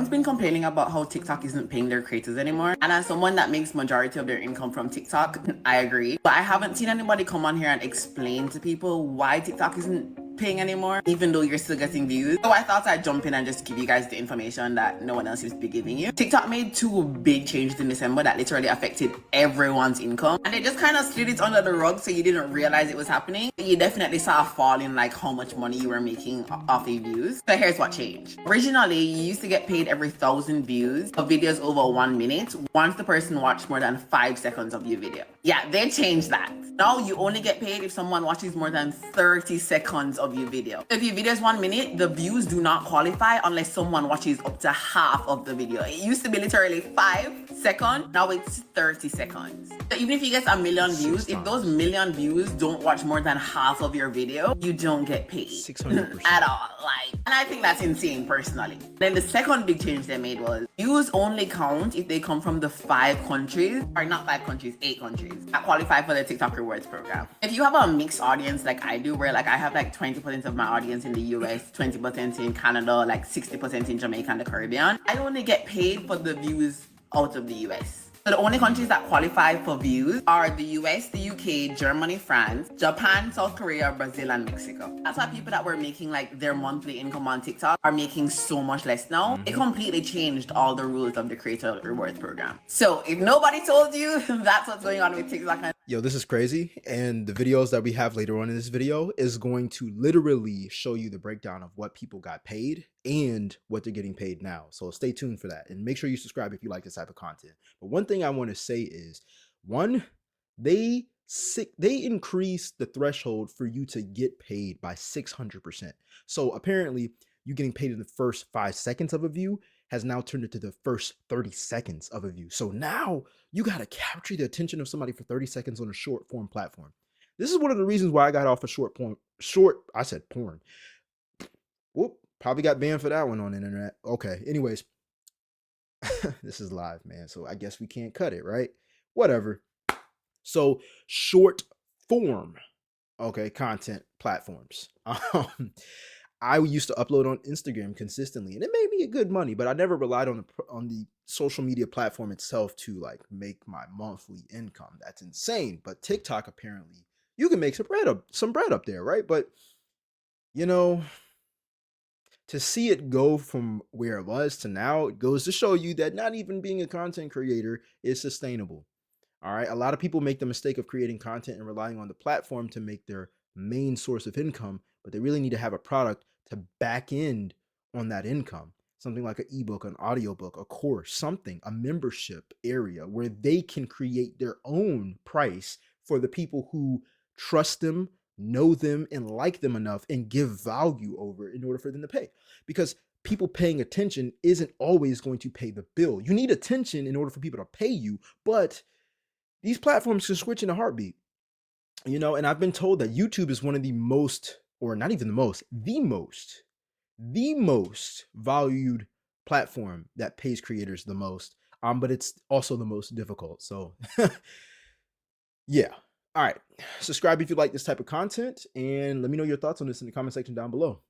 Everyone's been complaining about how TikTok isn't paying their creators anymore. And as someone that makes majority of their income from TikTok, I agree. But I haven't seen anybody come on here and explain to people why TikTok isn't paying anymore, even though you're still getting views. So I thought I'd jump in and just give you guys the information that no one else seems to be giving you. TikTok made 2 big changes in December that literally affected everyone's income, and they just kind of slid it under the rug so you didn't realize it was happening. You definitely saw a fall in like how much money you were making off of views. So here's what changed. Originally, you used to get paid every 1,000 views of videos over 1 minute once the person watched more than 5 seconds of your video. Yeah, they changed that. Now you only get paid if someone watches more than 30 seconds of your video. If your video is 1 minute, the views do not qualify unless someone watches up to half of the video. It used to be literally 5 seconds, now it's 30 seconds. So even if you get 1 million views, if those million views don't watch more than half of your video, you don't get paid 600% at all. And I think that's insane personally. Then the second big change they made was views only count if they come from the 5 countries, or not 5 countries, 8 countries that qualify for the TikTok rewards program. If you have a mixed audience like I do, where like I have like 20% of my audience in the US, 20% in Canada, like 60% in Jamaica and the Caribbean, I only get paid for the views out of the US. So the only countries that qualify for views are the US, the UK, Germany, France, Japan, South Korea, Brazil, and Mexico. That's why people that were making like their monthly income on TikTok are making so much less now. It completely changed all the rules of the Creator Rewards program. So if nobody told you, that's what's going on with TikTok. Yo, this is crazy. And the videos that we have later on in this video is going to literally show you the breakdown of what people got paid and what they're getting paid now. So stay tuned for that. And make sure you subscribe if you like this type of content. But one thing I want to say is, one, they increased the threshold for you to get paid by 600%. So apparently you getting paid in the first 5 seconds of a view has now turned into the first 30 seconds of a view. So now you got to capture the attention of somebody for 30 seconds on a short form platform. This is one of the reasons why I got off of I said porn. Whoop, probably got banned for that one on the internet. Okay, anyways, this is live, man. So I guess we can't cut it, right? Whatever. So short form, okay, content platforms. I used to upload on Instagram consistently, and it made me a good money, but I never relied on the social media platform itself to like make my monthly income. That's insane. But TikTok, apparently, you can make some bread up there, right? But you know, to see it go from where it was to now, it goes to show you that not even being a content creator is sustainable. All right. A lot of people make the mistake of creating content and relying on the platform to make their main source of income, but they really need to have a product to back end on that income. Something like an ebook, an audiobook, a course, something, a membership area where they can create their own price for the people who trust them, know them, and like them enough and give value over in order for them to pay. Because people paying attention isn't always going to pay the bill. You need attention in order for people to pay you, but these platforms can switch in a heartbeat. And I've been told that YouTube is one of the most, or not even the most valued platform that pays creators the most. But it's also the most difficult. So yeah. All right. Subscribe if you like this type of content, and let me know your thoughts on this in the comment section down below.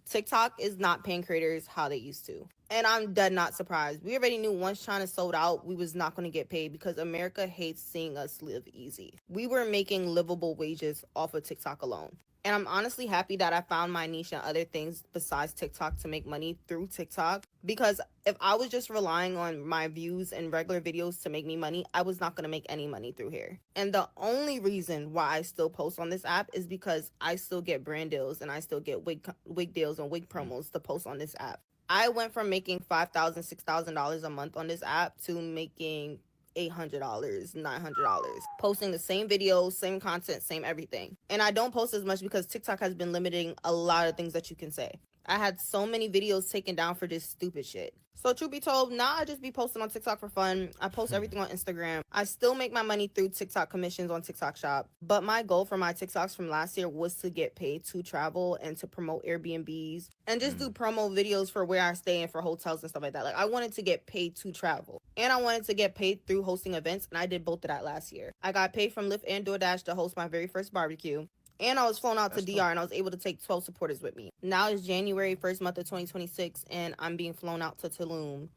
TikTok is not paying creators how they used to. And I'm dead not surprised. We already knew once China sold out, we was not going to get paid because America hates seeing us live easy. We were making livable wages off of TikTok alone. And I'm honestly happy that I found my niche and other things besides TikTok to make money through TikTok. Because if I was just relying on my views and regular videos to make me money, I was not going to make any money through here. And the only reason why I still post on this app is because I still get brand deals and I still get wig deals and wig promos to post on this app. I went from making $5,000, $6,000 a month on this app to making $800, $900, posting the same videos, same content, same everything. And I don't post as much because TikTok has been limiting a lot of things that you can say. I had so many videos taken down for this stupid shit. So truth be told, now I just be posting on TikTok for fun. I post everything on Instagram. I still make my money through TikTok commissions on TikTok Shop. But my goal for my TikToks from last year was to get paid to travel and to promote Airbnbs and just do promo videos for where I stay and for hotels and stuff like that. Like I wanted to get paid to travel and I wanted to get paid through hosting events. And I did both of that last year. I got paid from Lyft and DoorDash to host my very first barbecue. And I was flown out to That's DR dope. and I was able to take 12 supporters with me. Now it's January, first month of 2026, and I'm being flown out to Tulum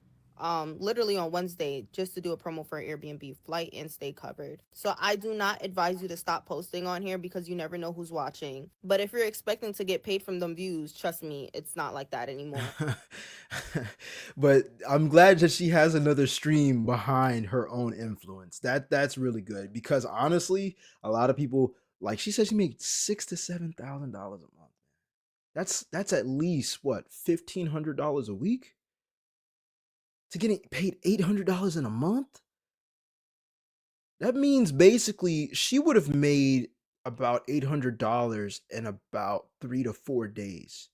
literally on Wednesday just to do a promo for an Airbnb flight and stay covered. So I do not advise you to stop posting on here because you never know who's watching. But if you're expecting to get paid from them views, trust me, it's not like that anymore. But I'm glad that she has another stream behind her own influence. That's really good because honestly, a lot of people like she said she made $6,000 to $7,000 a month. That's at least what $1,500 a week to getting paid $800 in a month. That means basically she would have made about $800 in about 3 to 4 days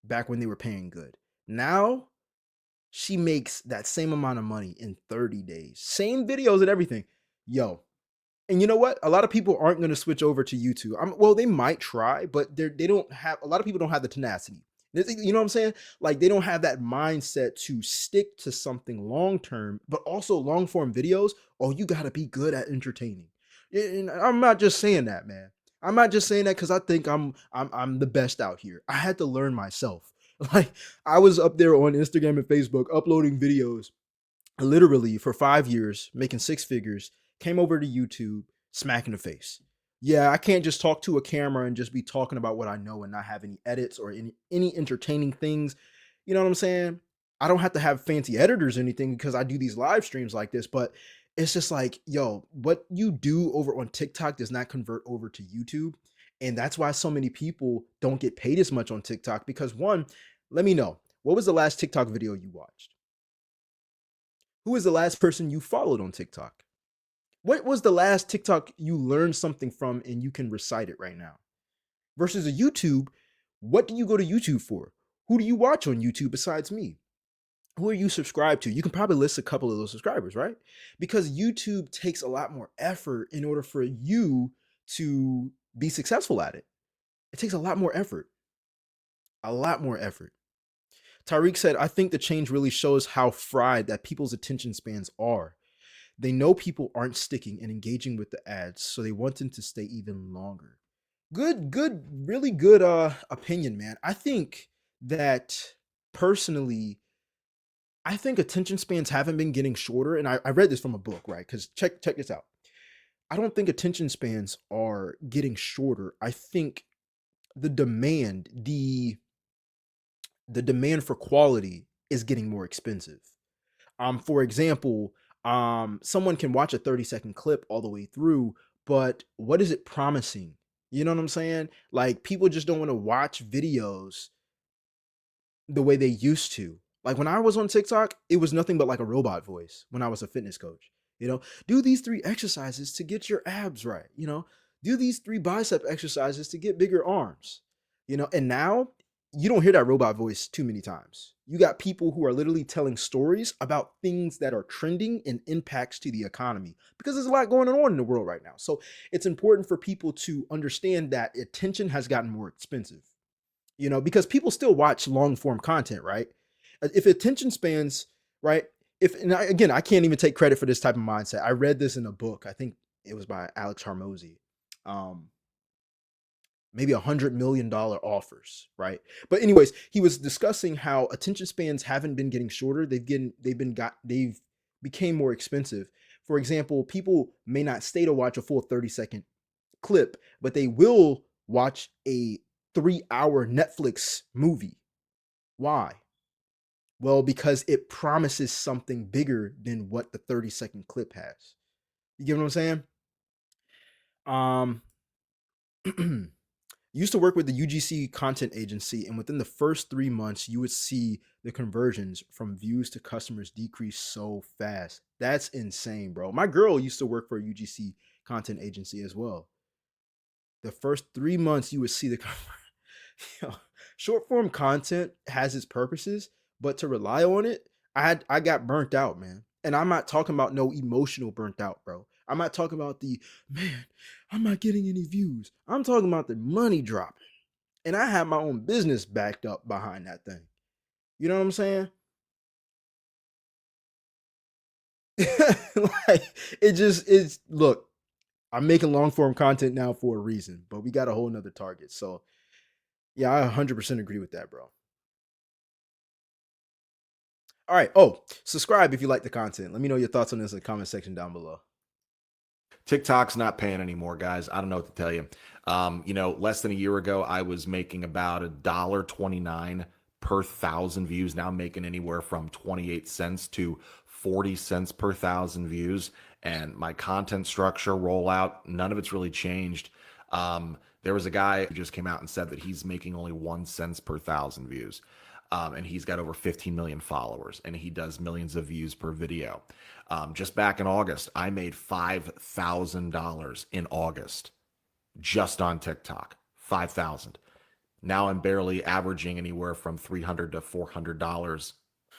back when they were paying good. Now she makes that same amount of money in 30 days. Same videos and everything. Yo, and you know what? A lot of people aren't going to switch over to YouTube. Well, they might try, but they don't have. A lot of people don't have the tenacity. You know what I'm saying? Like they don't have that mindset to stick to something long term, but also long form videos. Oh, you got to be good at entertaining. And I'm not just saying that, man. I'm not just saying that because I think I'm the best out here. I had to learn myself. Like I was up there on Instagram and Facebook uploading videos literally for 5 years, making six figures, came over to YouTube, smack in the face. Yeah, I can't just talk to a camera and just be talking about what I know and not have any edits or any entertaining things. You know what I'm saying? I don't have to have fancy editors or anything because I do these live streams like this, but it's just like, yo, what you do over on TikTok does not convert over to YouTube. And that's why so many people don't get paid as much on TikTok because one, let me know, what was the last TikTok video you watched? Who is the last person you followed on TikTok? What was the last TikTok you learned something from and you can recite it right now? Versus a YouTube, what do you go to YouTube for? Who do you watch on YouTube besides me? Who are you subscribed to? You can probably list a couple of those subscribers, right? Because YouTube takes a lot more effort in order for you to be successful at it. It takes a lot more effort. A lot more effort. Tariq said, I think the change really shows how fried that people's attention spans are. They know people aren't sticking and engaging with the ads, so they want them to stay even longer. Good, really good opinion, man. I think that personally, I think attention spans haven't been getting shorter. And I read this from a book, right? Because check this out. I don't think attention spans are getting shorter. I think the demand, the demand for quality is getting more expensive. For example, someone can watch a 30-second clip all the way through, but what is it promising? You know what I'm saying? Like people just don't want to watch videos the way they used to. Like when I was on TikTok, it was nothing but like a robot voice when I was a fitness coach. You know, do these 3 exercises to get your abs right. You know, do these 3 bicep exercises to get bigger arms. You know, and now you don't hear that robot voice too many times. You got people who are literally telling stories about things that are trending and impacts to the economy because there's a lot going on in the world right now. So it's important for people to understand that attention has gotten more expensive, you know, because people still watch long form content, right? If attention spans, right? If and again, I can't even take credit for this type of mindset. I read this in a book. I think it was by Alex Harmozy. Um, Maybe $100 million offers, right? But anyways, he was discussing how attention spans haven't been getting shorter. They've became more expensive. For example, people may not stay to watch a full 30-second clip, but they will watch a 3-hour Netflix movie. Why? Well, because it promises something bigger than what the 30-second clip has. You get what I'm saying? Um, used to work with the UGC content agency, and within the first 3 months, you would see the conversions from views to customers decrease so fast. That's insane, bro. My girl used to work for a UGC content agency as well. The first 3 months, you would see the you know, short form content has its purposes, but to rely on it, I got burnt out, man. And I'm not talking about no emotional burnt out, bro. I'm not talking about the man, I'm not getting any views. I'm talking about the money dropping. And I have my own business backed up behind that thing. You know what I'm saying? Like it's look, I'm making long form content now for a reason, but we got a whole nother target. So yeah, I 100% agree with that, bro. All right. Oh, subscribe if you like the content. Let me know your thoughts on this in the comment section down below. TikTok's not paying anymore, guys. I don't know what to tell you. Less than a year ago, I was making about $1.29 per thousand views. Now I'm making anywhere from 28 cents to 40 cents per thousand views. And my content structure, rollout, none of it's really changed. There was a guy who just came out and said that he's making only 1 cent per thousand views. And he's got over 15 million followers, and he does millions of views per video. Just back in August, I made $5,000 in August just on TikTok. 5,000. Now I'm barely averaging anywhere from $300 to $400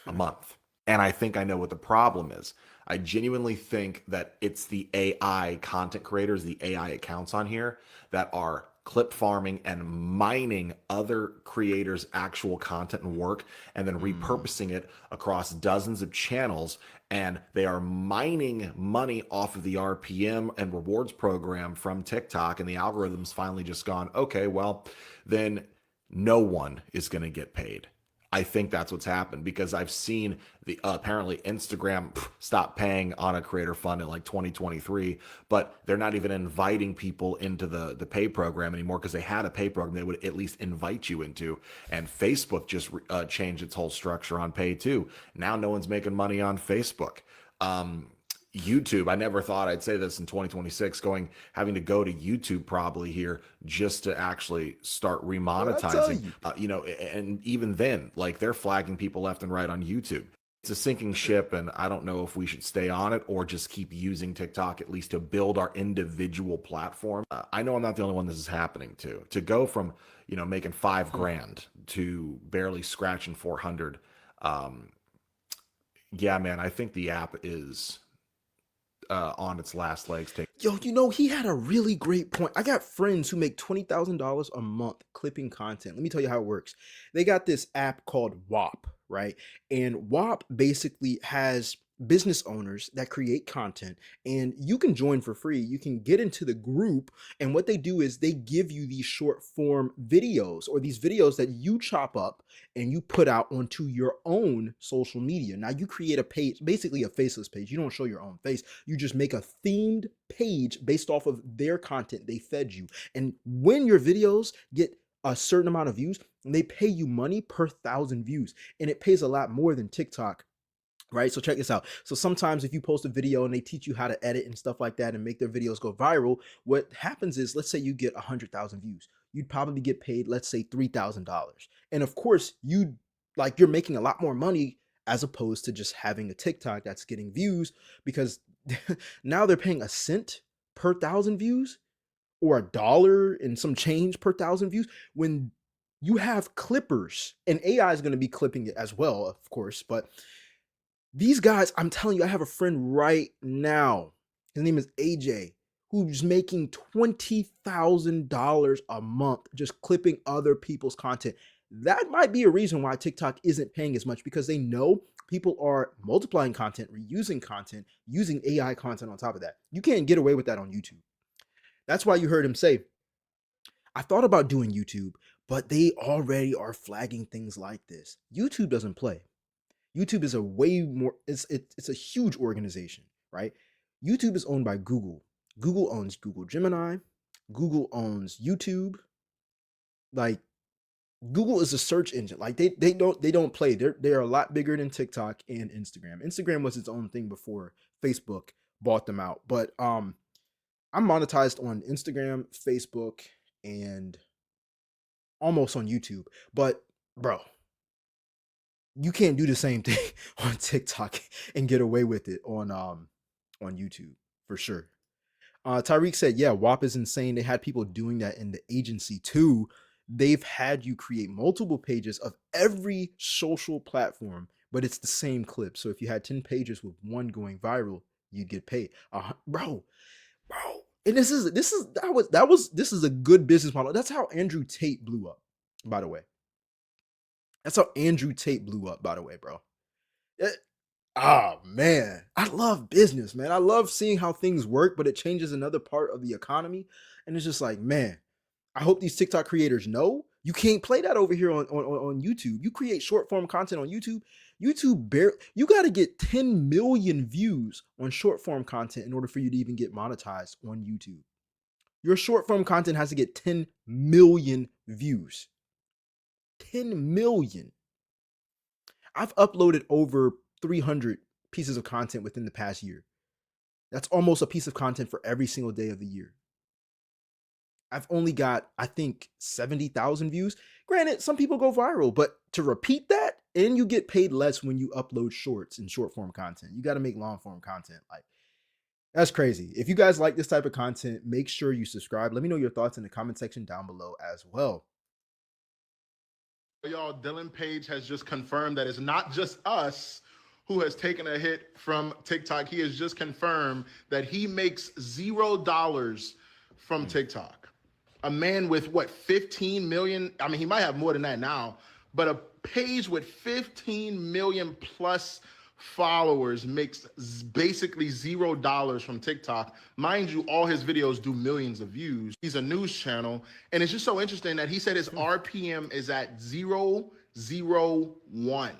a month. And I think I know what the problem is. I genuinely think that it's the AI content creators, the AI accounts on here that are clip farming and mining other creators' actual content and work and then repurposing it across dozens of channels. And they are mining money off of the RPM and rewards program from TikTok. And the algorithm's finally just gone, okay, well, then no one is going to get paid. I think that's what's happened because I've seen the apparently Instagram stop paying on a creator fund in like 2023, but they're not even inviting people into the pay program anymore because they had a pay program they would at least invite you into. And Facebook just changed its whole structure on pay too. Now no one's making money on Facebook. YouTube, I never thought I'd say this in 2026, having to go to YouTube probably here just to actually start remonetizing, and even then, like they're flagging people left and right on YouTube. It's a sinking ship, and I don't know if we should stay on it or just keep using TikTok at least to build our individual platform. I know I'm not the only one this is happening to go from, making $5,000 to barely scratching 400. Yeah, man, I think the app is on its last legs. Yo, he had a really great point. I got friends who make $20,000 a month clipping content. Let me tell you how it works. They got this app called WAP, right? And WAP basically has business owners that create content, and you can join for free. You can get into the group, and what they do is they give you these short form videos or these videos that you chop up and you put out onto your own social media. Now you create a page, basically a faceless page. You don't show your own face. You just make a themed page based off of their content they fed you. And when your videos get a certain amount of views, they pay you money per 1,000 views. And it pays a lot more than TikTok. Right? So check this out. So sometimes if you post a video and they teach you how to edit and stuff like that and make their videos go viral, what happens is, let's say you get 100,000 views. You'd probably get paid, let's say $3,000. And of course, you're making a lot more money as opposed to just having a TikTok that's getting views, because now they're paying a cent per 1,000 views or $1 and some change per 1,000 views when you have clippers, and AI is going to be clipping it as well, of course, but these guys, I'm telling you, I have a friend right now. His name is AJ, who's making $20,000 a month just clipping other people's content. That might be a reason why TikTok isn't paying as much, because they know people are multiplying content, reusing content, using AI content on top of that. You can't get away with that on YouTube. That's why you heard him say, I thought about doing YouTube, but they already are flagging things like this. YouTube doesn't play. YouTube is a way more, it's a huge organization, right? YouTube is owned by Google. Google owns Google Gemini. Google owns YouTube. Like, Google is a search engine. Like, they don't play. They're a lot bigger than TikTok and Instagram. Instagram was its own thing before Facebook bought them out. But I'm monetized on Instagram, Facebook, and almost on YouTube. But bro, you can't do the same thing on TikTok and get away with it on YouTube for sure. Tyreek said, yeah, WAP is insane. They had people doing that in the agency too. They've had you create multiple pages of every social platform, but it's the same clip. So if you had 10 pages with one going viral, you'd get paid. Bro. And this is a good business model. That's how Andrew Tate blew up, by the way. That's how Andrew Tate blew up, by the way, bro. Ah, man, I love business, man. I love seeing how things work, but it changes another part of the economy. And it's just like, man, I hope these TikTok creators know you can't play that over here on YouTube. You create short form content on YouTube. You got to get 10 million views on short form content in order for you to even get monetized on YouTube. Your short form content has to get 10 million views. 10 million. I've uploaded over 300 pieces of content within the past year. That's almost a piece of content for every single day of the year. I've only got, I think, 70,000 views. Granted, some people go viral, but to repeat that, and you get paid less when you upload shorts and short form content. You got to make long form content. Like, that's crazy. If you guys like this type of content, make sure you subscribe. Let me know your thoughts in the comment section down below as well. Y'all, Dylan Page has just confirmed that it's not just us who has taken a hit from TikTok. He has just confirmed that he makes $0 from TikTok. A man with what, 15 million? I mean, he might have more than that now, but a page with 15 million plus followers makes basically $0 from TikTok. Mind you, all his videos do millions of views. He's a news channel, and it's just so interesting that he said his RPM is at 0.001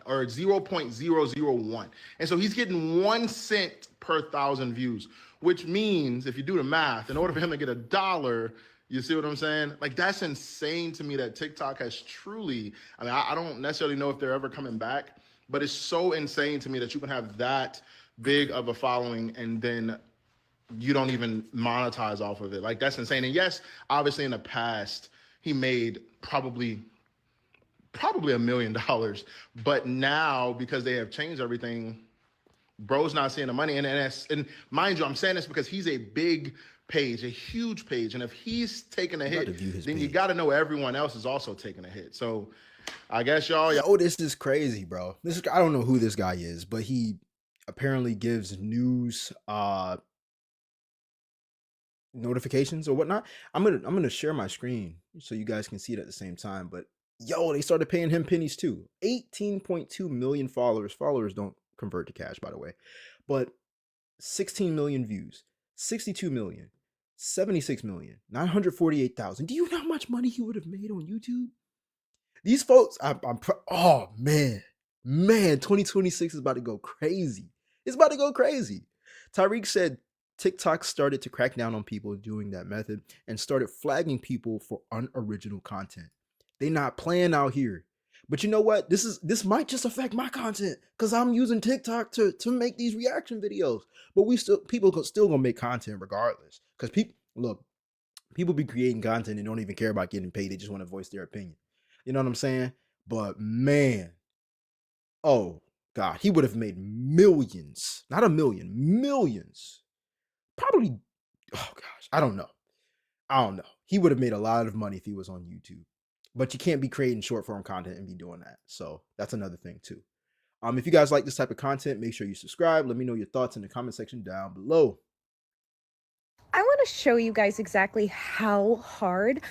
or 0.001. And so he's getting 1 cent per 1,000 views, which means if you do the math, in order for him to get $1, you see what I'm saying? Like, that's insane to me that TikTok has truly, I mean, I don't necessarily know if they're ever coming back, but it's so insane to me that you can have that big of a following and then you don't even monetize off of it. Like, that's insane. And yes, obviously in the past, he made probably $1 million. But now, because they have changed everything, bro's not seeing the money. And mind you, I'm saying this because he's a big page, a huge page. And if he's taking a hit, then you got to know everyone else is also taking a hit. So I guess y'all. Oh, this is crazy, bro. I don't know who this guy is, but he apparently gives news notifications or whatnot. I'm gonna share my screen so you guys can see it at the same time. But yo, they started paying him pennies too. 18.2 million followers. Followers don't convert to cash, by the way. But 16 million views, 62 million, 76 million, 948,000. Do you know how much money he would have made on YouTube? These folks, oh man, 2026 is about to go crazy. It's about to go crazy. Tyreek said TikTok started to crack down on people doing that method and started flagging people for unoriginal content. They not playing out here. But you know what? This might just affect my content because I'm using TikTok to make these reaction videos. But people still gonna make content regardless. Because people be creating content and don't even care about getting paid. They just want to voice their opinion. You know what I'm saying? But man, oh God, he would have made millions. Not a million, millions. Probably, oh gosh, I don't know. He would have made a lot of money if he was on YouTube. But you can't be creating short form content and be doing that. So that's another thing too. If you guys like this type of content, make sure you subscribe. Let me know your thoughts in the comment section down below. I want to show you guys exactly how hard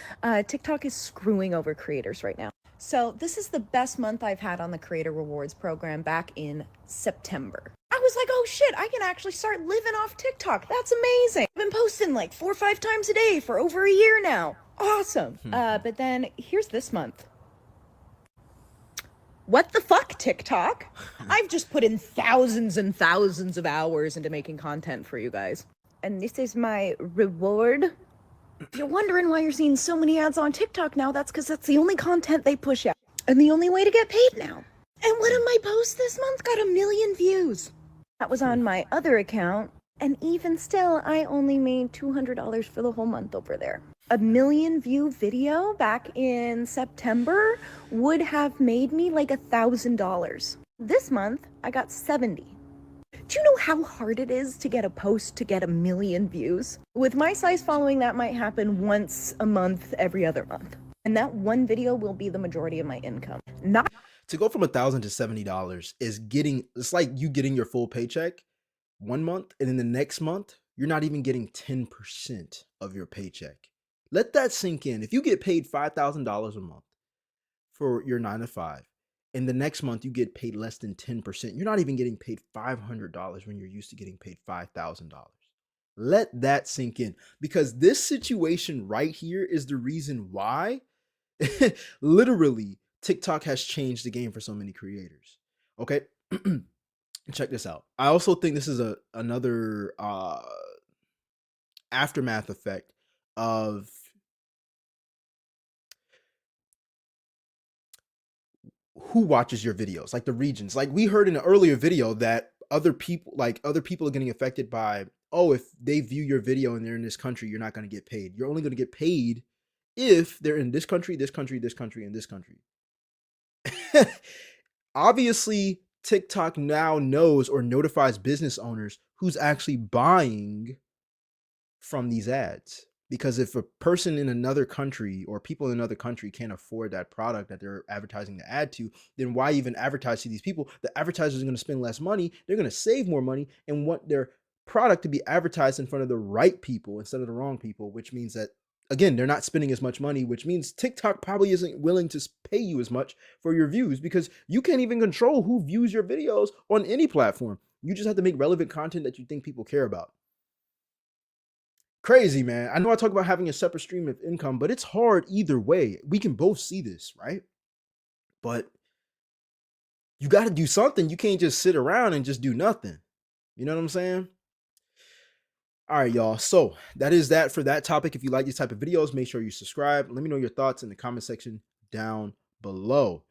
TikTok is screwing over creators right now. So this is the best month I've had on the Creator Rewards program back in September. I was like, oh shit, I can actually start living off TikTok. That's amazing. I've been posting like 4 or 5 times a day for over a year now. Awesome. But then here's this month. What the fuck, TikTok? I've just put in thousands and thousands of hours into making content for you guys. And this is my reward. If you're wondering why you're seeing so many ads on TikTok now, that's because that's the only content they push out. And the only way to get paid now. And one of my posts this month got 1 million views. That was on my other account. And even still, I only made $200 for the whole month over there. 1 million view video back in September would have made me like $1,000. This month, I got 70. Do you know how hard it is to get a post to get 1 million views? With my size following, that might happen once a month, every other month. And that one video will be the majority of my income. Not to go from $1,000 to $70 is it's like you getting your full paycheck 1 month, and in the next month, you're not even getting 10% of your paycheck. Let that sink in. If you get paid $5,000 a month for your 9 to 5, and the next month you get paid less than 10%. You're not even getting paid $500 when you're used to getting paid $5,000. Let that sink in, because this situation right here is the reason why literally TikTok has changed the game for so many creators. Okay. Check this out. I also think this is another aftermath effect of who watches your videos, like the regions. Like we heard in an earlier video that other people are getting affected by, oh, if they view your video and they're in this country, you're not going to get paid. You're only going to get paid if they're in this country, this country, this country, and this country. Obviously, TikTok now knows or notifies business owners who's actually buying from these ads. Because if a person in another country or people in another country can't afford that product that they're advertising the ad to, then why even advertise to these people? The advertisers are going to spend less money. They're going to save more money and want their product to be advertised in front of the right people instead of the wrong people, which means that, again, they're not spending as much money, which means TikTok probably isn't willing to pay you as much for your views, because you can't even control who views your videos on any platform. You just have to make relevant content that you think people care about. Crazy, man. I know I talk about having a separate stream of income, but it's hard either way. We can both see this, right? But you got to do something. You can't just sit around and just do nothing. You know what I'm saying? All right, y'all. So that is that for that topic. If you like these type of videos, make sure you subscribe. Let me know your thoughts in the comment section down below.